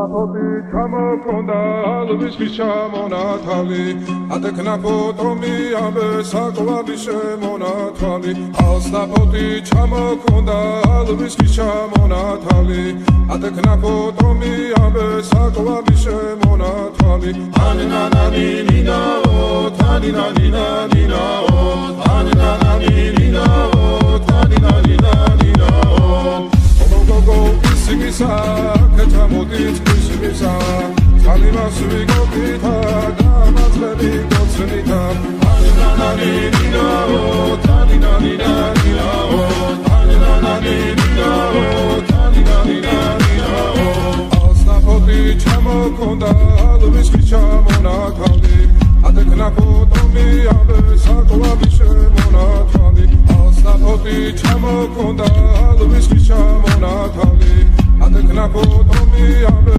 Alsnapoti ჩამოქონდა ალვისის ჩამონათალი ატექნა ფოტომი ამბე საკვალი შემონათალი Alsnapoti ჩამოქონდა ალვისის ჩამონათალი ატექნა ფოტომი ამბე საკვალი შემონათალი ანინანინინაო თანინანინანინაო ანინანინინაო თანინანინანინაო გოგო ისიმისა კეთამოდით ისიმისა ძალიმას ვიგოქითა დამაწყები გოცნითა ანინანინინაო თანინანინანინაო ანინანინინაო თანინანინანინაო Alsnapoti ჩამოქონდა ალვისის ჩამონათალი ატექნა ფოტომი ამბე საკვალი შემონათალი Alsnapoti ჩამოქონდა ალვისის ჩამონათალი ატექნა ფოტომი ამბე